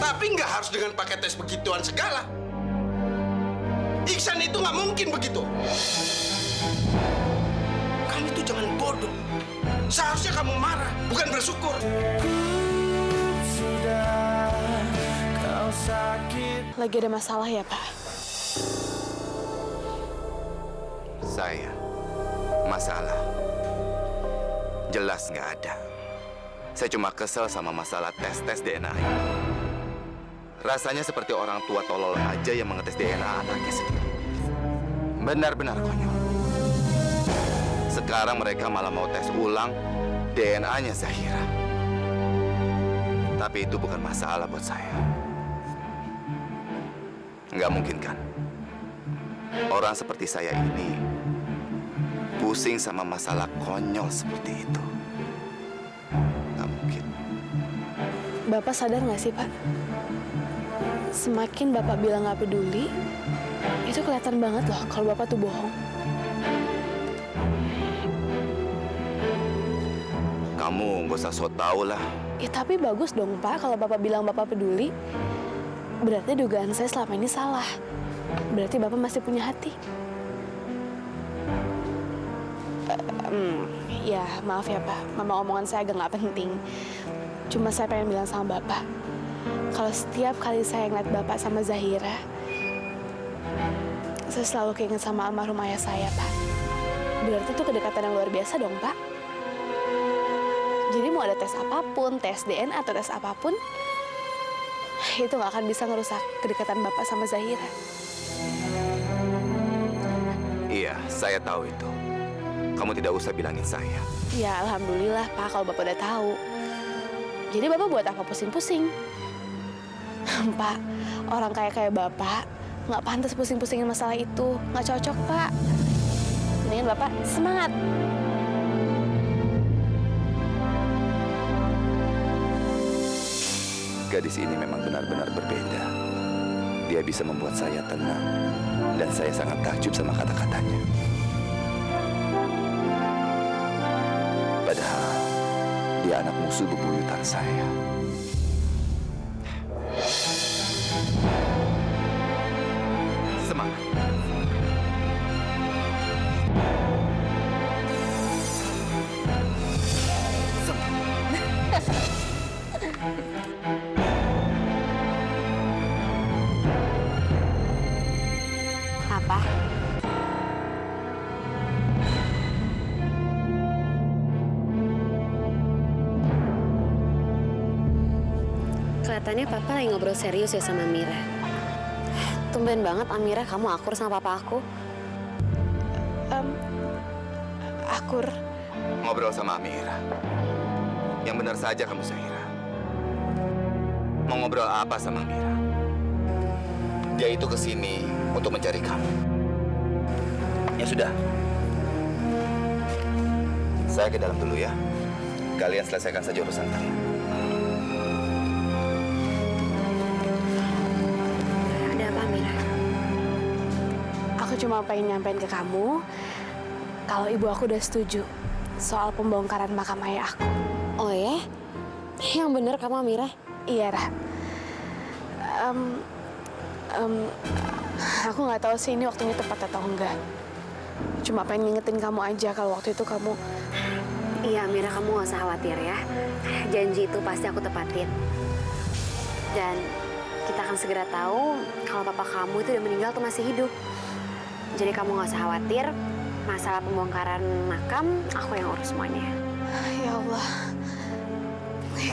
Tapi nggak harus dengan pakai tes begituan segala. Iksan itu nggak mungkin begitu. Kamu itu jangan bodoh. Seharusnya kamu marah, bukan bersyukur. Lagi ada masalah ya, Pak? Saya, masalah. Jelas nggak ada. Saya cuma kesel sama masalah tes DNA ini. Rasanya seperti orang tua tolol aja yang mengetes DNA anaknya sendiri. Benar-benar konyol. Sekarang mereka malah mau tes ulang DNA-nya Zahira. Tapi itu bukan masalah buat saya. Nggak mungkin kan? Orang seperti saya ini pusing sama masalah konyol seperti itu. Nggak mungkin. Bapak sadar nggak sih, Pak? Semakin Bapak bilang nggak peduli, itu kelihatan banget loh kalau Bapak tuh bohong. Kamu nggak usah so tau lah. Ya tapi bagus dong, Pak, kalau Bapak bilang Bapak peduli. Berarti dugaan saya selama ini salah. Berarti Bapak masih punya hati. Ya, maaf ya, Pak. Mama omongan saya agak nggak penting. Cuma saya pengen bilang sama Bapak, kalau setiap kali saya ngeliat Bapak sama Zahira, saya selalu keinget sama almarhum ayah saya, Pak. Berarti itu kedekatan yang luar biasa dong, Pak. Jadi mau ada tes apapun, tes DNA atau tes apapun, itu nggak akan bisa ngerusak kedekatan Bapak sama Zahira. Iya, saya tahu itu. Kamu tidak usah bilangin saya. Ya, alhamdulillah, Pak, kalau Bapak udah tahu. Jadi Bapak buat apa pusing-pusing? Pak, orang kayak Bapak nggak pantas pusing-pusingin masalah itu. Nggak cocok, Pak. Mendingan Bapak semangat. Gadis ini memang benar-benar berbeda. Dia bisa membuat saya tenang. Dan saya sangat takjub sama kata-katanya. Padahal dia anak musuh bebuyutan saya. Semangat. Apa? Kelihatannya Papa lagi ngobrol serius ya sama Amira. Tumben banget Amira kamu akur sama Papa aku. Akur. Ngobrol sama Amira. Yang benar saja kamu, Zahira. Mau ngobrol apa sama Amira? Dia itu kesini untuk mencari kamu. Ya sudah. Saya ke dalam dulu ya. Kalian selesaikan saja urusan kalian. Ada apa Amira? Aku cuma pengen nyampein ke kamu kalau ibu aku udah setuju soal pembongkaran makam ayah aku. Oh ya? Yang bener kamu Amira? Iya, Ra. Aku nggak tahu sih ini waktunya tepat atau enggak. Cuma pengen ngingetin kamu aja kalau waktu itu kamu... Iya Amira, kamu gak usah khawatir ya. Janji itu pasti aku tepatin. Dan kita akan segera tahu kalau papa kamu itu udah meninggal atau masih hidup. Jadi kamu gak usah khawatir. Masalah pembongkaran makam, aku yang urus semuanya. Ya Allah.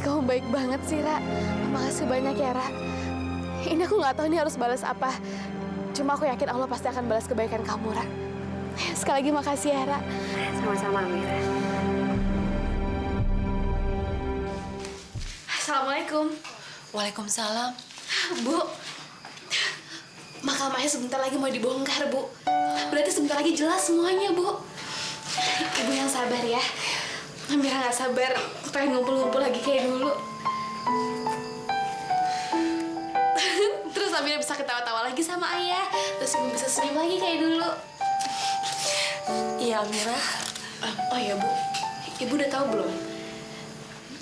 Kamu baik banget sih, Ra. Makasih banyak ya, Ra. Ini aku nggak tahu ini harus balas apa. Cuma aku yakin Allah pasti akan balas kebaikan kamu, Ra. Sekali lagi makasih ya, Ra. Sama-sama Amira. Assalamualaikum. Waalaikumsalam. Bu, makam ayah sebentar lagi mau dibongkar, Bu. Berarti sebentar lagi jelas semuanya, Bu. Ibu yang sabar ya. Amira nggak sabar, pengen ngumpul-ngumpul lagi kayak dulu. Terus Amira bisa ketawa-tawa lagi sama ayah. Terus Ibu bisa senyum lagi kayak dulu. Iya, Amira. Oh ya, Bu. Ibu udah tahu belum?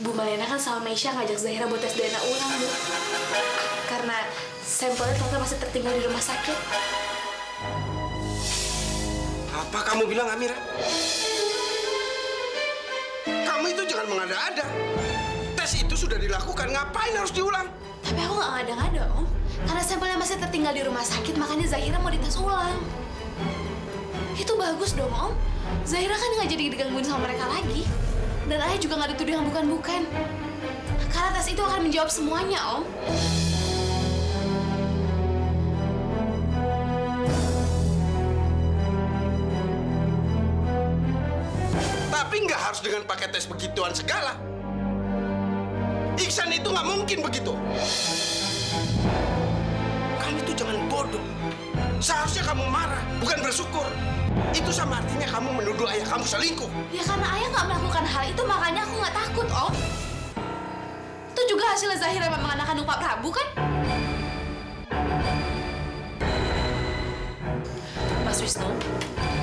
Bu Malena kan sama Meisha ngajak Zahira buat tes DNA ulang, Bu. sampelnya ternyata masih tertinggal di rumah sakit. Apa kamu bilang, Amira? Kamu itu jangan mengada-ada. Tes itu sudah dilakukan, ngapain harus diulang? Tapi aku nggak ngada-ngada, Om. Karena sampelnya masih tertinggal di rumah sakit, makanya Zahira mau dites ulang. Itu bagus dong, Om. Zahira kan nggak jadi digangguin sama mereka lagi. Dan ayah juga nggak dituduh yang bukan-bukan. Karena tes itu akan menjawab semuanya, Om. Tapi nggak harus dengan pakai tes begituan segala. Iksan itu nggak mungkin begitu. Kamu itu jangan bodoh. Seharusnya kamu marah, bukan bersyukur. Itu sama artinya kamu menuduh ayah kamu selingkuh. Ya karena ayah nggak melakukan hal itu, makanya aku nggak takut, Om. Itu juga hasil Zahira memang anak kandung Pak Prabu, kan? Mas Wisnu,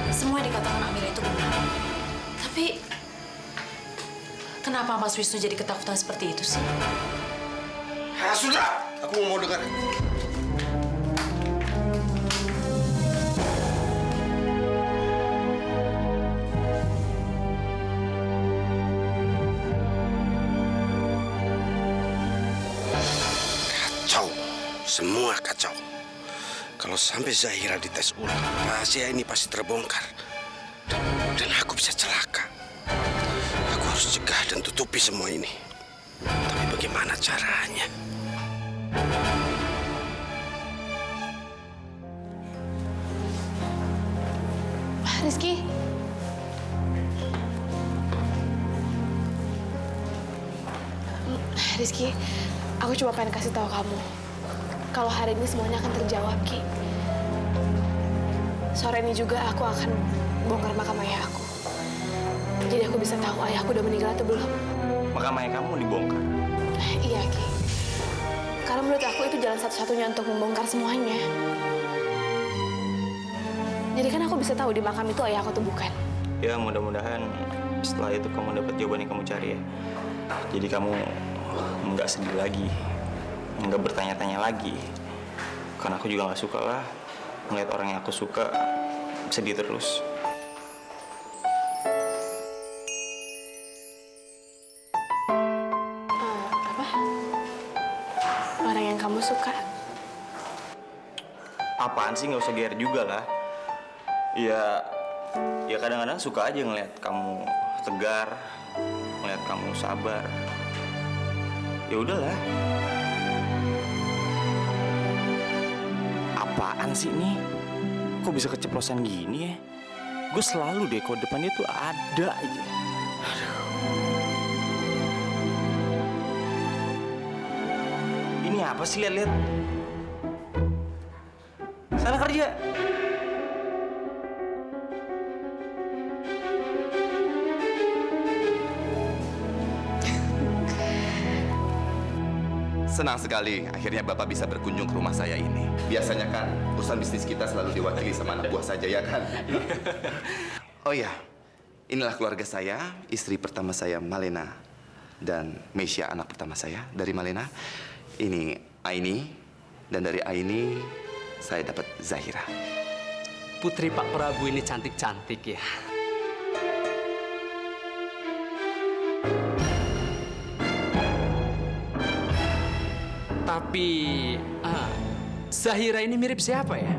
semua yang dikatakan Amira itu benar. Tapi, kenapa Mas Wisnu jadi ketakutan seperti itu sih? Ya sudah, aku mau dengar. Kacau, semua kacau. Kalau sampai Zahira dites ulang, rahasia ini pasti terbongkar. Dan aku bisa celaka. Aku harus cegah dan tutupi semua ini. Tapi bagaimana caranya? Rizky. Rizky, aku cuma pengen kasih tahu kamu. Kalau hari ini semuanya akan terjawab, Ki. Sore ini juga aku akan bongkar makam ayah aku. Jadi aku bisa tahu ayahku udah meninggal atau belum. Makam ayah kamu dibongkar? Iya, Ki. Karena menurut aku itu jalan satu-satunya untuk membongkar semuanya. Jadi kan aku bisa tahu di makam itu ayah aku tuh bukan. Ya mudah-mudahan setelah itu kamu dapat jawaban yang kamu cari ya. Jadi kamu nggak sedih lagi, nggak bertanya-tanya lagi. Karena aku juga nggak suka lah ngeliat orang yang aku suka sedih terus. Apa? Orang yang kamu suka? Apaan sih, nggak usah GR juga lah. Ya kadang-kadang suka aja ngeliat kamu tegar, ngeliat kamu sabar. Ya udahlah. Apaan sih nih? Kok bisa keceplosan gini ya? Gue selalu deh kode depannya tuh ada aja. Aduh. Ini apa sih, lihat-lihat? Sana kerja. Senang sekali akhirnya Bapak bisa berkunjung ke rumah saya ini. Biasanya kan urusan bisnis kita selalu diwakili sama anak buah saja, ya kan? Oh ya, inilah keluarga saya, istri pertama saya Malena dan Meisha, anak pertama saya dari Malena. Ini Aini, dan dari Aini saya dapat Zahira. Putri Pak Prabu ini cantik-cantik ya. Tapi Zahira ini mirip siapa ya?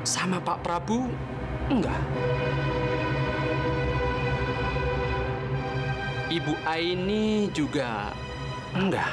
Sama Pak Prabu? Enggak. Ibu Aini juga enggak.